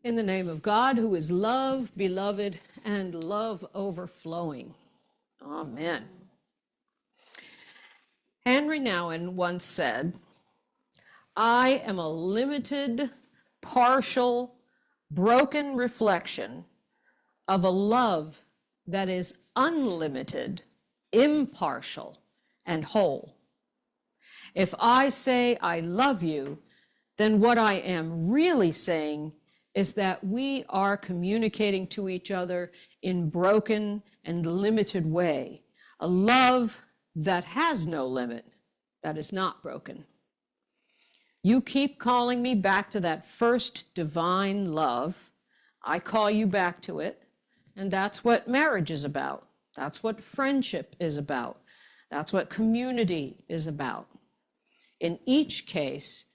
In the name of God, who is love, beloved, and love overflowing. Amen. Henry Nouwen once said, "I am a limited, partial, broken reflection of a love that is unlimited, impartial, and whole. If I say I love you, then what I am really saying is that we are communicating to each other in broken and limited way, a love that has no limit, that is not broken. You keep calling me back to that first divine love. I call you back to it, and that's what marriage is about. That's what friendship is about. That's what community is about. In each case,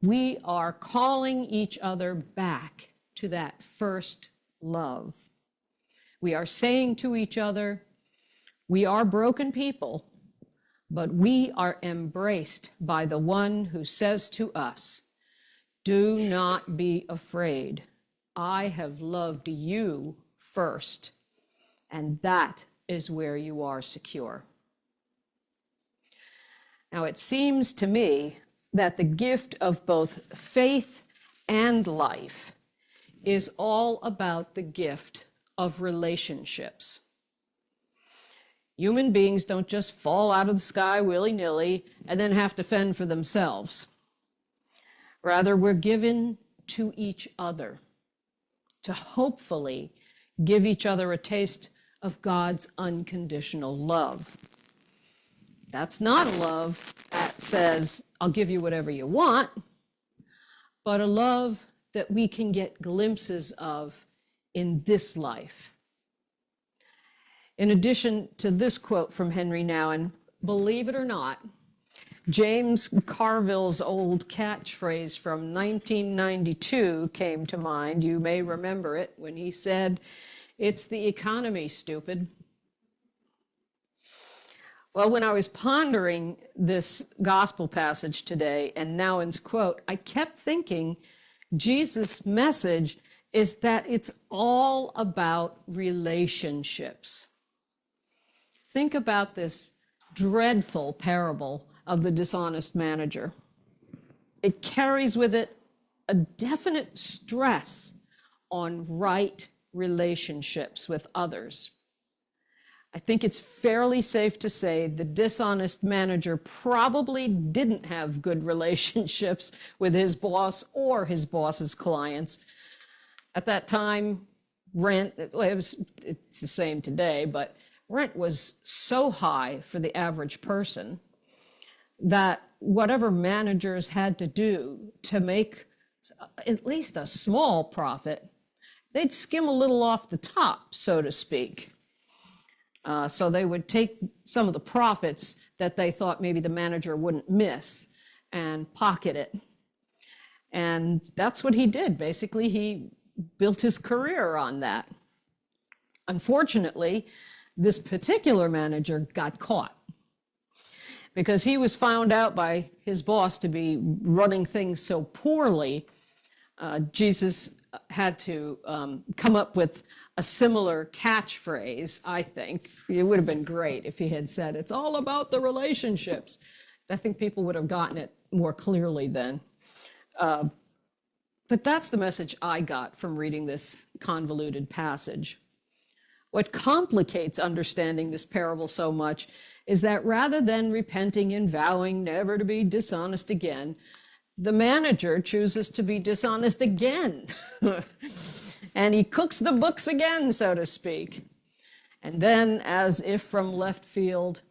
we are calling each other back to that first love. We are saying to each other, we are broken people, but we are embraced by the one who says to us, do not be afraid. I have loved you first, and that is where you are secure. Now, it seems to me that the gift of both faith and life is all about the gift of relationships. Human beings don't just fall out of the sky willy-nilly and then have to fend for themselves. Rather, we're given to each other to hopefully give each other a taste of God's unconditional love. That's not a love that says, I'll give you whatever you want, but a love that we can get glimpses of in this life. In addition to this quote from Henry Nouwen, believe it or not, James Carville's old catchphrase from 1992 came to mind. You may remember it when he said, "It's the economy, stupid." Well, when I was pondering this gospel passage today and Nouwen's quote, I kept thinking Jesus' message is that it's all about relationships. Think about this dreadful parable of the dishonest manager. It carries with it a definite stress on right relationships with others. I think it's fairly safe to say the dishonest manager probably didn't have good relationships with his boss or his boss's clients. At that time, it's the same today, but rent was so high for the average person that whatever managers had to do to make at least a small profit, they'd skim a little off the top, so to speak. So they would take some of the profits that they thought maybe the manager wouldn't miss and pocket it. And that's what he did. Basically, he built his career on that. Unfortunately, this particular manager got caught because he was found out by his boss to be running things so poorly. Jesus had to come up with a similar catchphrase, I think. It would have been great if he had said, it's all about the relationships. I think people would have gotten it more clearly then. But that's the message I got from reading this convoluted passage. What complicates understanding this parable so much is that rather than repenting and vowing never to be dishonest again, the manager chooses to be dishonest again. And he cooks the books again, so to speak. And then, as if from left field,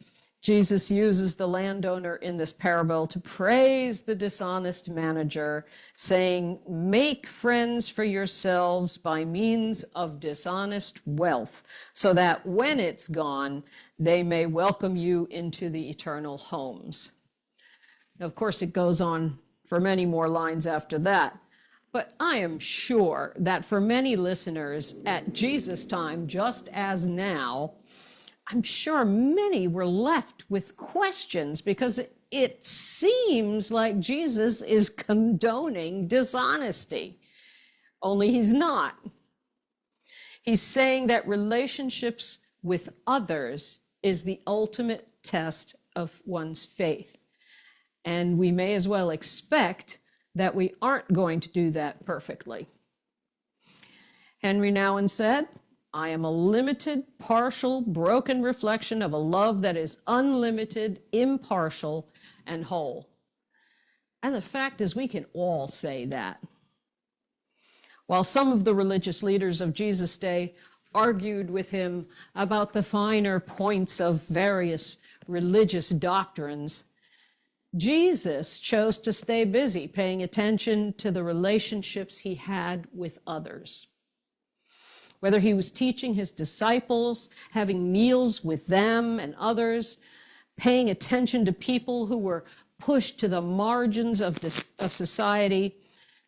Jesus uses the landowner in this parable to praise the dishonest manager, saying, make friends for yourselves by means of dishonest wealth, so that when it's gone, they may welcome you into the eternal homes. Now, of course, it goes on for many more lines after that. But I am sure that for many listeners at Jesus' time, just as now, I'm sure many were left with questions because it seems like Jesus is condoning dishonesty. only he's not. He's saying that relationships with others is the ultimate test of one's faith. And we may as well expect that we aren't going to do that perfectly. Henry Nouwen said, I am a limited, partial, broken reflection of a love that is unlimited, impartial, and whole. And the fact is, we can all say that. While some of the religious leaders of Jesus' day argued with him about the finer points of various religious doctrines, Jesus chose to stay busy paying attention to the relationships he had with others. Whether he was teaching his disciples, having meals with them and others, paying attention to people who were pushed to the margins of society,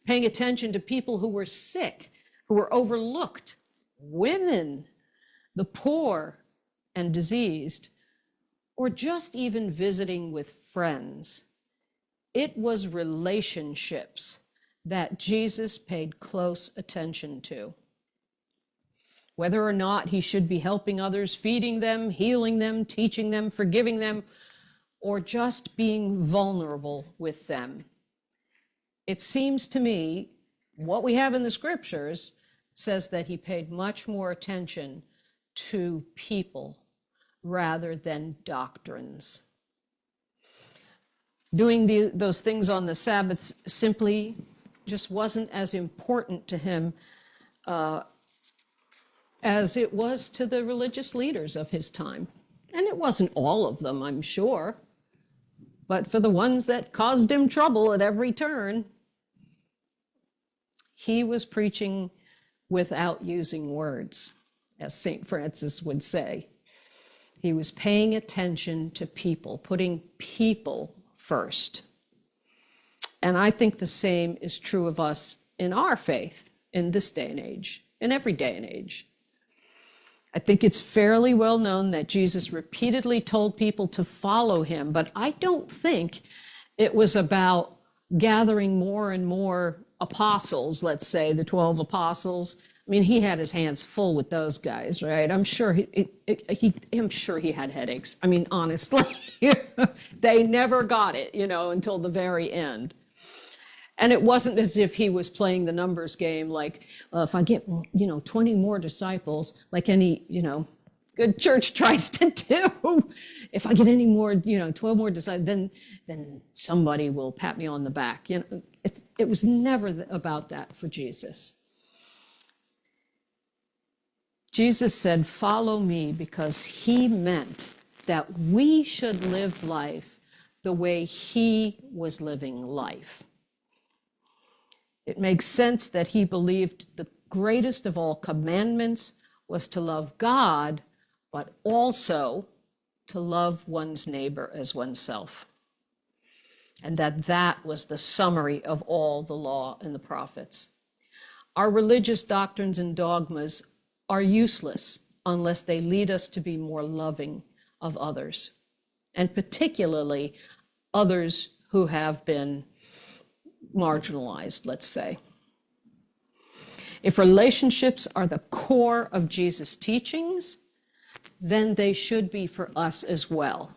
paying attention to people who were sick, who were overlooked, women, the poor and diseased, or just even visiting with friends. It was relationships that Jesus paid close attention to. Whether or not he should be helping others, feeding them, healing them, teaching them, forgiving them, or just being vulnerable with them. It seems to me what we have in the scriptures says that he paid much more attention to people rather than doctrines. Doing those things on the Sabbath simply just wasn't as important to him as it was to the religious leaders of his time. And it wasn't all of them, I'm sure, but for the ones that caused him trouble at every turn, he was preaching without using words, as St. Francis would say. He was paying attention to people, putting people first. And I think the same is true of us in our faith in this day and age, in every day and age. I think it's fairly well known that Jesus repeatedly told people to follow him, but I don't think it was about gathering more and more apostles, let's say the 12 apostles. I mean, he had his hands full with those guys, right? I'm sure he had headaches. I mean, honestly, they never got it, until the very end. And it wasn't as if he was playing the numbers game, like, if I get, 20 more disciples, like any, good church tries to do. If I get any more, 12 more disciples, then somebody will pat me on the back. It was never about that for Jesus. Jesus said, follow me, because he meant that we should live life the way he was living life. It makes sense that he believed the greatest of all commandments was to love God, but also to love one's neighbor as oneself. And that was the summary of all the law and the prophets. Our religious doctrines and dogmas are useless unless they lead us to be more loving of others, and particularly others who have been marginalized, let's say. If relationships are the core of Jesus' teachings, then they should be for us as well.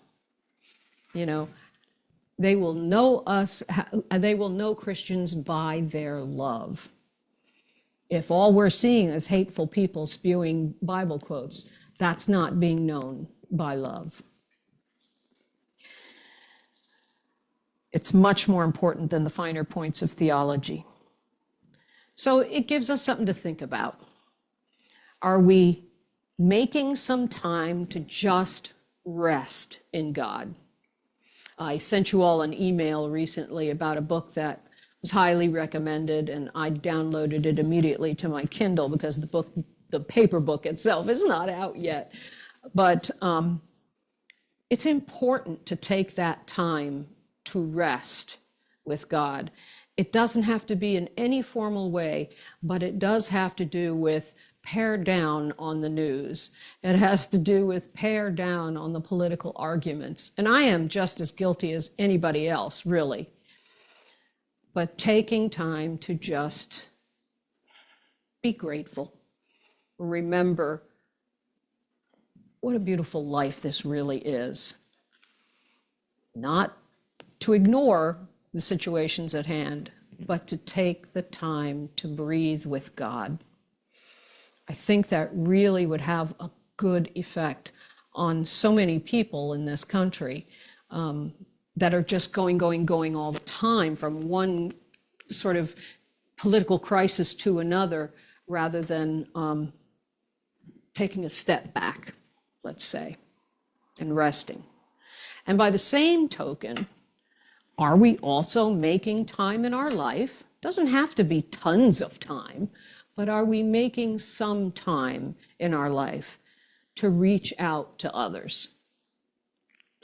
They will know us, they will know Christians by their love. If all we're seeing is hateful people spewing Bible quotes, that's not being known by love. It's much more important than the finer points of theology. So it gives us something to think about. Are we making some time to just rest in God? I sent you all an email recently about a book that was highly recommended, and I downloaded it immediately to my Kindle because the paper book itself is not out yet. But it's important to take that time to rest with God. It doesn't have to be in any formal way, but it does have to do with pare down on the news. It has to do with pare down on the political arguments. And I am just as guilty as anybody else, really. But taking time to just be grateful. Remember what a beautiful life this really is. Not to ignore the situations at hand, but to take the time to breathe with God. I think that really would have a good effect on so many people in this country that are just going all the time from one sort of political crisis to another, rather than taking a step back, let's say, and resting. And by the same token, are we also making time in our life? Doesn't have to be tons of time, but are we making some time in our life to reach out to others?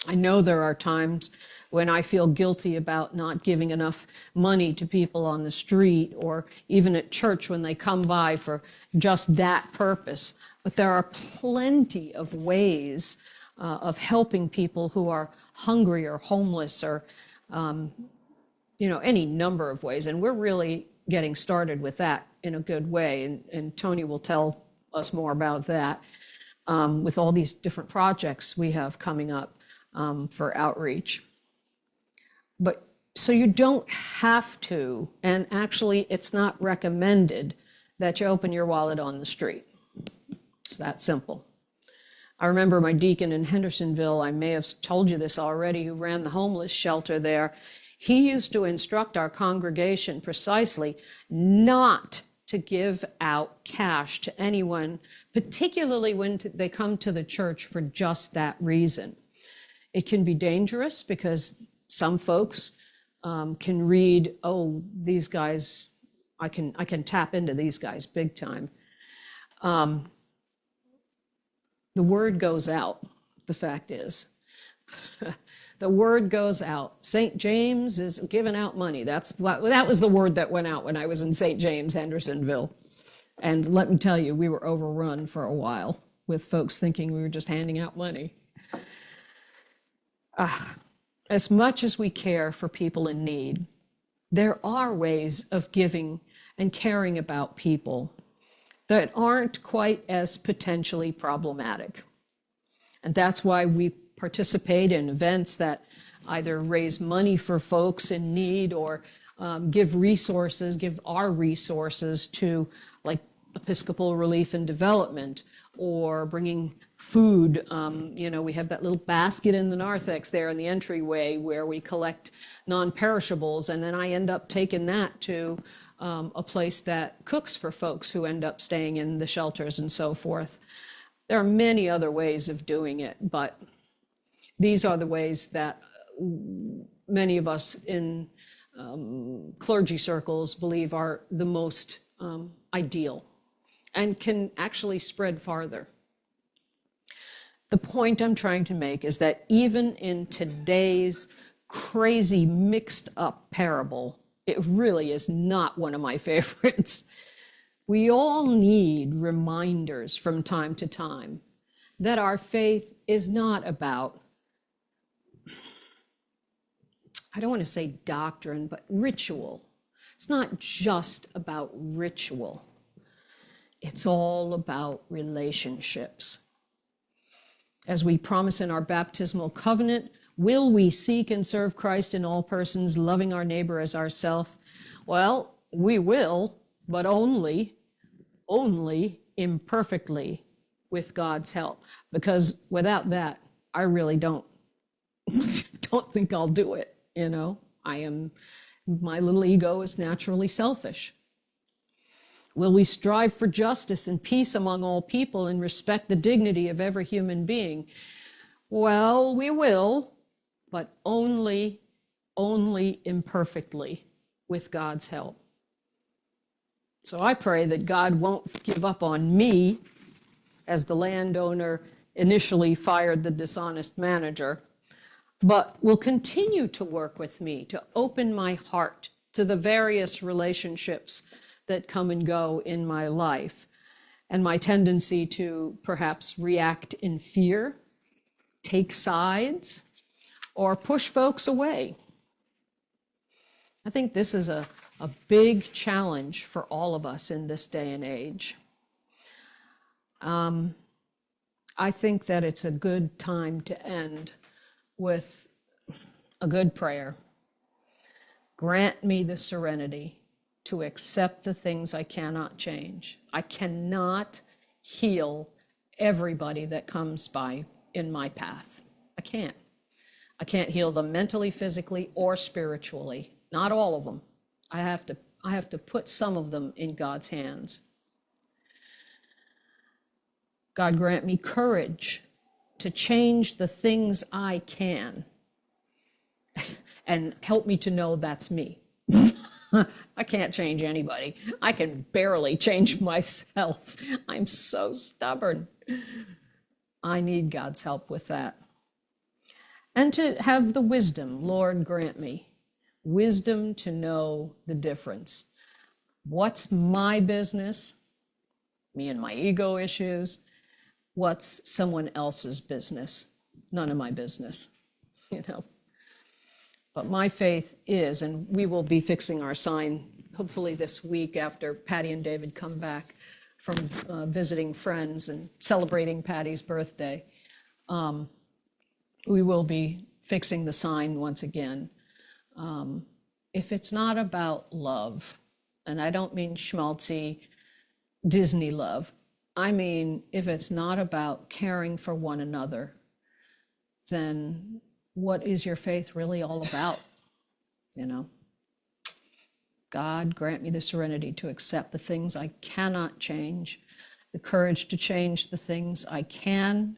I know there are times when I feel guilty about not giving enough money to people on the street or even at church when they come by for just that purpose. But there are plenty of ways of helping people who are hungry or homeless or, any number of ways. And we're really getting started with that in a good way. And Tony will tell us more about that with all these different projects we have coming up for outreach. But so you don't have to, and actually it's not recommended that you open your wallet on the street. It's that simple. I remember my deacon in Hendersonville, I may have told you this already, who ran the homeless shelter there. He used to instruct our congregation precisely not to give out cash to anyone, particularly when they come to the church for just that reason. It can be dangerous because some folks can read, oh, these guys, I can tap into these guys big time. The word goes out, the fact is. The word goes out. St. James is giving out money. That was the word that went out when I was in St. James, Hendersonville. And let me tell you, we were overrun for a while with folks thinking we were just handing out money. As much as we care for people in need, there are ways of giving and caring about people that aren't quite as potentially problematic. And that's why we participate in events that either raise money for folks in need or give our resources to, like Episcopal Relief and Development, or bringing food. We have that little basket in the narthex there in the entryway where we collect non-perishables, and then I end up taking that to a place that cooks for folks who end up staying in the shelters and so forth. There are many other ways of doing it, but these are the ways that many of us in clergy circles believe are the most ideal and can actually spread farther. The point I'm trying to make is that even in today's crazy mixed up parable, it really is not one of my favorites. We all need reminders from time to time that our faith is not about, I don't want to say doctrine, but ritual. It's not just about ritual. It's all about relationships. As we promise in our baptismal covenant, will we seek and serve Christ in all persons, loving our neighbor as ourselves? Well, we will, but only imperfectly with God's help. Because without that, I really don't think I'll do it. My little ego is naturally selfish. Will we strive for justice and peace among all people and respect the dignity of every human being? Well, we will, but only imperfectly with God's help. So I pray that God won't give up on me as the landowner initially fired the dishonest manager, but will continue to work with me to open my heart to the various relationships that come and go in my life, and my tendency to perhaps react in fear, take sides, or push folks away. I think this is a a big challenge for all of us in this day and age. I think that it's a good time to end with a good prayer. Grant me the serenity to accept the things I cannot change. I cannot heal everybody that comes by in my path. I can't. I can't heal them mentally, physically, or spiritually. Not all of them. I have to put some of them in God's hands. God, grant me courage to change the things I can and help me to know that's me. I can't change anybody. I can barely change myself. I'm so stubborn. I need God's help with that. And to have the wisdom, Lord, grant me wisdom to know the difference. What's my business? Me and my ego issues. What's someone else's business? None of my business, you know. But my faith is, and we will be fixing our sign hopefully this week after Patty and David come back from visiting friends and celebrating Patty's birthday. We will be fixing the sign once again. If it's not about love, and I don't mean schmaltzy Disney love, I mean, if it's not about caring for one another, then what is your faith really all about? You know, God, grant me the serenity to accept the things I cannot change, the courage to change the things I can,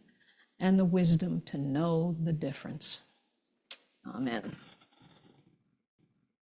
and the wisdom to know the difference. Amen.